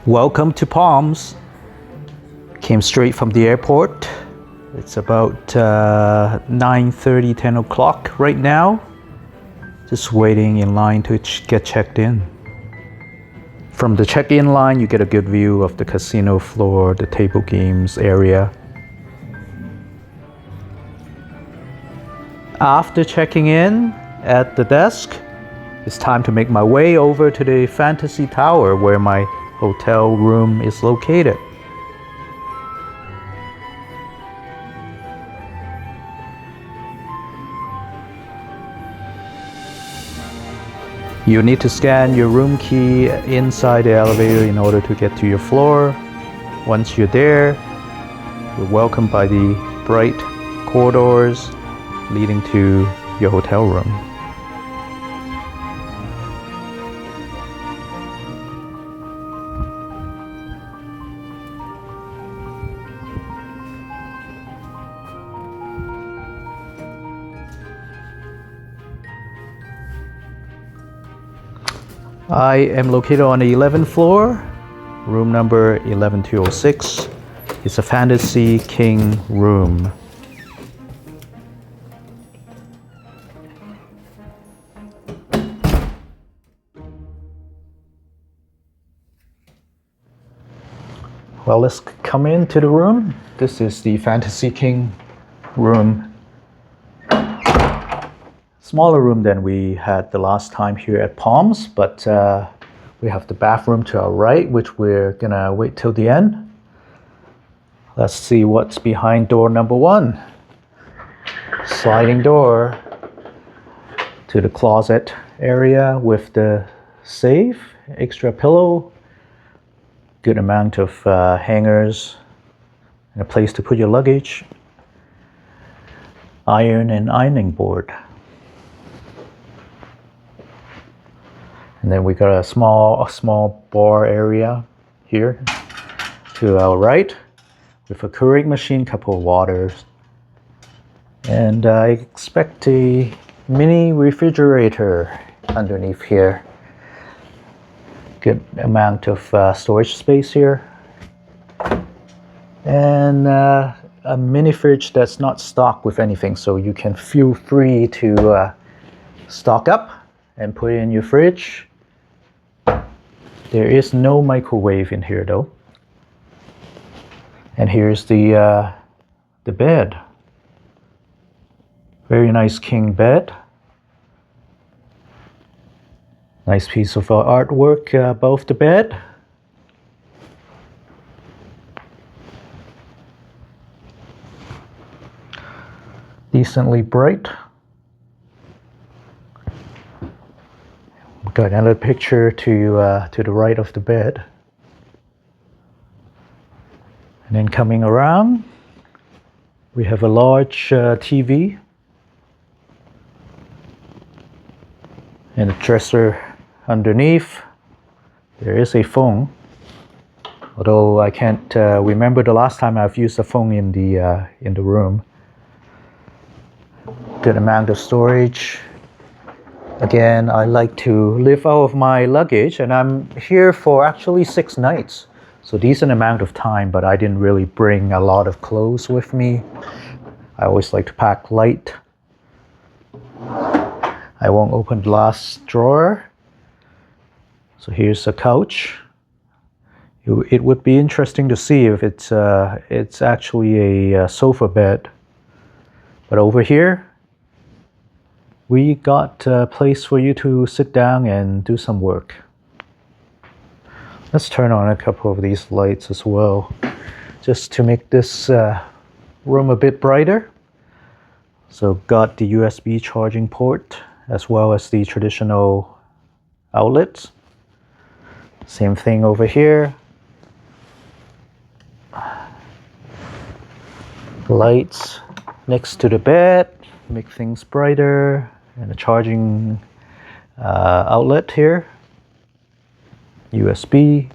Welcome to Palms. Came straight from the airport. It's about 9:30, 10 o'clock right now. Just waiting in line to get checked in. From the check-in line, you get a good view of the casino floor, the table games area. After checking in at the desk, it's time to make my way over to the Fantasy Tower where my hotel room is located. You need to scan your room key inside the elevator in order to get to your floor. Once you're there, you're welcomed by the bright corridors leading to your hotel room. I am located on the 11th floor, room number 11206. It's a Fantasy King room. Well, let's come into the room. This is the Fantasy King room. Smaller room than we had the last time here at Palms, but we have the bathroom to our right, which we're gonna wait till the end. Let's see what's behind door number one. Sliding door to the closet area with the safe, extra pillow, good amount of hangers, and a place to put your luggage, iron and ironing board. And then we got a small bar area here to our right with a Keurig machine, couple of waters, and I expect a mini refrigerator underneath here. Good amount of storage space here, and a mini fridge that's not stocked with anything, so you can feel free to stock up and put it in your fridge. There is no microwave in here though. And here's the bed. Very nice king bed. Nice piece of artwork above the bed. Decently bright. Got another picture to the right of the bed. And then coming around, we have a large TV and a dresser underneath. There is a phone, although I can't remember the last time I've used a phone in the room. Good amount of storage. Again, I like to live out of my luggage, and I'm here for actually 6 nights. So decent amount of time, but I didn't really bring a lot of clothes with me. I always like to pack light. I won't open the last drawer. So here's a couch. It would be interesting to see if it's actually a sofa bed. But over here, we got a place for you to sit down and do some work. Let's turn on a couple of these lights as well, just to make this room a bit brighter. So got the USB charging port as well as the traditional outlets. Same thing over here. Lights next to the bed, make things brighter. And a charging outlet here, USB.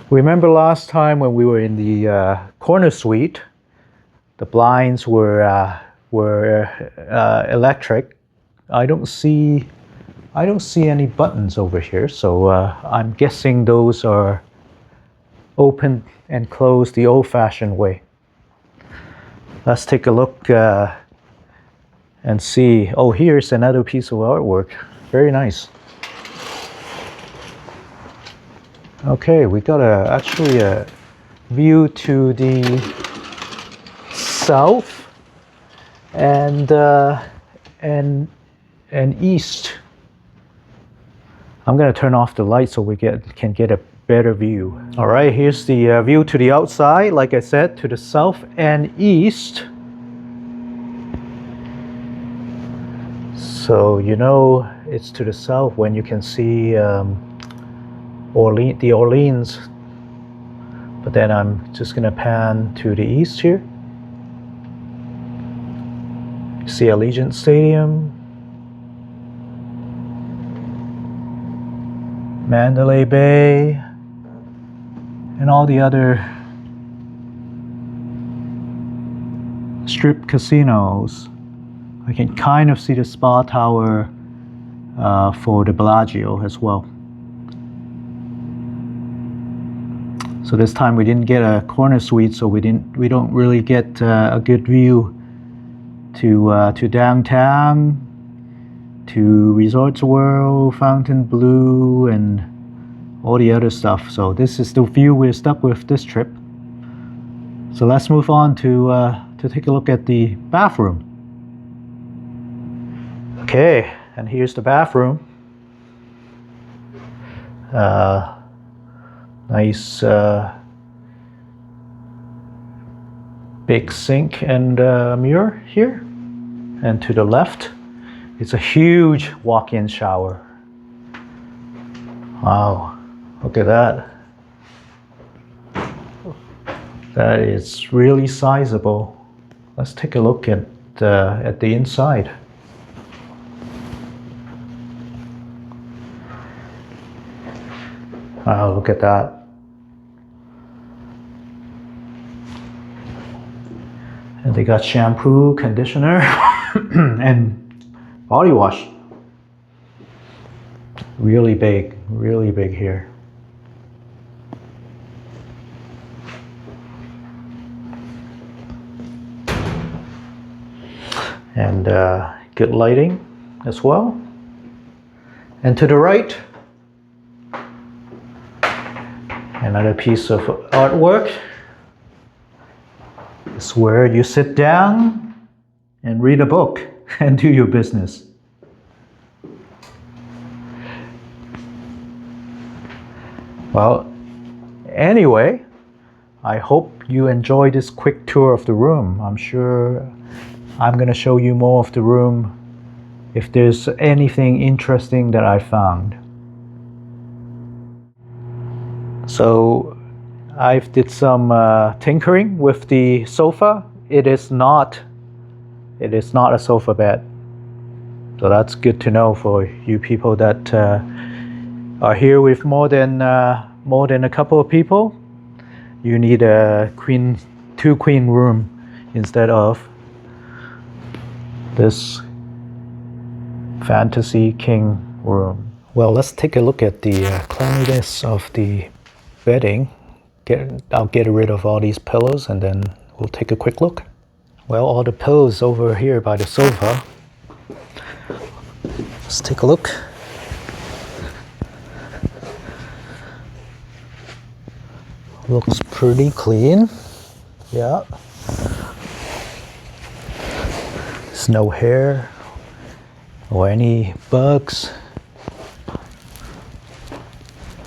Remember last time when we were in the corner suite, the blinds were electric. I don't see I don't see any buttons over here, so I'm guessing those are open and closed the old-fashioned way. Let's take a look and see. Oh, here's another piece of artwork. Very nice. Okay, we got actually a view to the south and east. I'm gonna turn off the light so we can get a better view. All right, here's the view to the outside. Like I said, to the south and east. So you know it's to the south when you can see the Orleans. But then I'm just gonna pan to the east here. See Allegiant Stadium, Mandalay Bay, and all the other strip casinos. I can kind of see the spa tower for the Bellagio as well. So this time we didn't get a corner suite, so we don't really get a good view to downtown, to Resorts World, Fontainebleau, and all the other stuff. So this is the view we're stuck with this trip. So let's move on to take a look at the bathroom. Okay, and here's the bathroom. Nice big sink and mirror here. And to the left, it's a huge walk-in shower. Wow, look at that. That is really sizable. Let's take a look at the inside. Wow, look at that. And they got shampoo, conditioner, and body wash. Really big here. And good lighting as well. And to the right, another piece of artwork. It's where you sit down and read a book and do your business. Well, anyway, I hope you enjoyed this quick tour of the room. I'm sure I'm going to show you more of the room if there's anything interesting that I found. So I did some tinkering with the sofa. It is not a sofa bed. So that's good to know for you people that are here with more than a couple of people. You need a two queen room instead of this fantasy king room. Well, let's take a look at the cleanliness of the bedding. I'll get rid of all these pillows and then we'll take a quick look. Well, all the pillows over here by the sofa. Let's take a look. Looks pretty clean. Yeah. There's no hair or any bugs.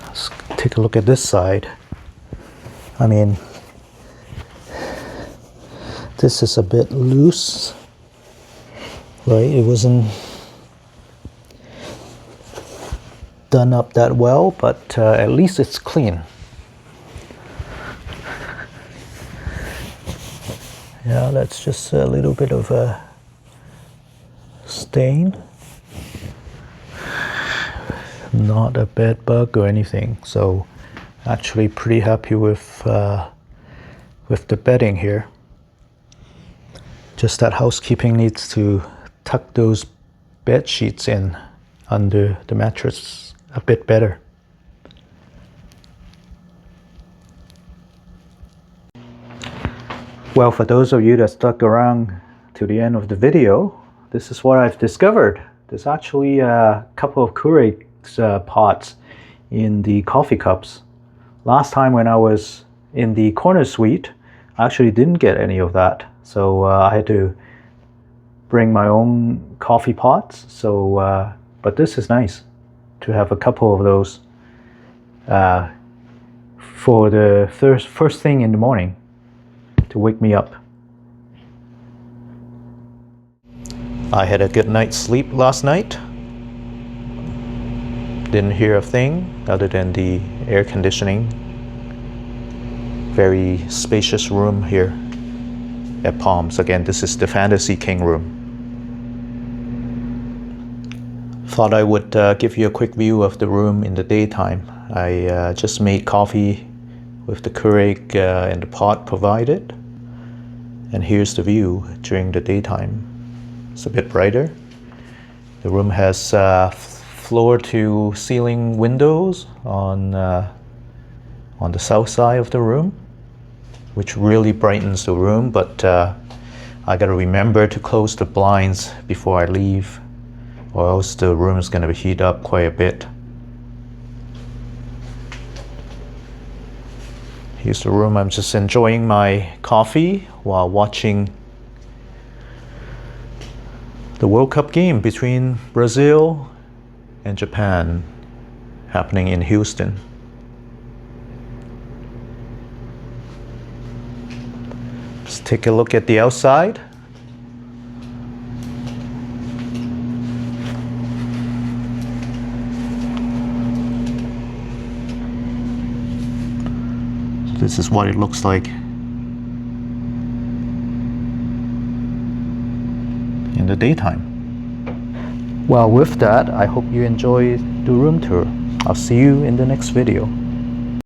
Let's take a look at this side. I mean, this is a bit loose, right? It wasn't done up that well, but at least it's clean. Yeah, that's just a little bit of a stain. Not a bed bug or anything, so actually pretty happy with the bedding here. Just that housekeeping needs to tuck those bed sheets in under the mattress a bit better. Well, for those of you that stuck around to the end of the video, this is what I've discovered. There's actually a couple of Keurig pots in the coffee cups. Last time when I was in the corner suite, I actually didn't get any of that. So I had to bring my own coffee pots. So, but this is nice to have a couple of those for the first thing in the morning to wake me up. I had a good night's sleep last night. Didn't hear a thing other than the air conditioning. Very spacious room here at Palms. Again, this is the Fantasy King room. Thought I would give you a quick view of the room in the daytime. I just made coffee with the Keurig and the pot provided. And here's the view during the daytime. It's a bit brighter. The room has floor to ceiling windows on the south side of the room, which really brightens the room, but I gotta remember to close the blinds before I leave, or else the room is gonna heat up quite a bit. Here's the room. I'm just enjoying my coffee while watching the World Cup game between Brazil and Japan happening in Houston. Let's take a look at the outside. So this is what it looks like in the daytime. Well, with that, I hope you enjoy the room tour. I'll see you in the next video.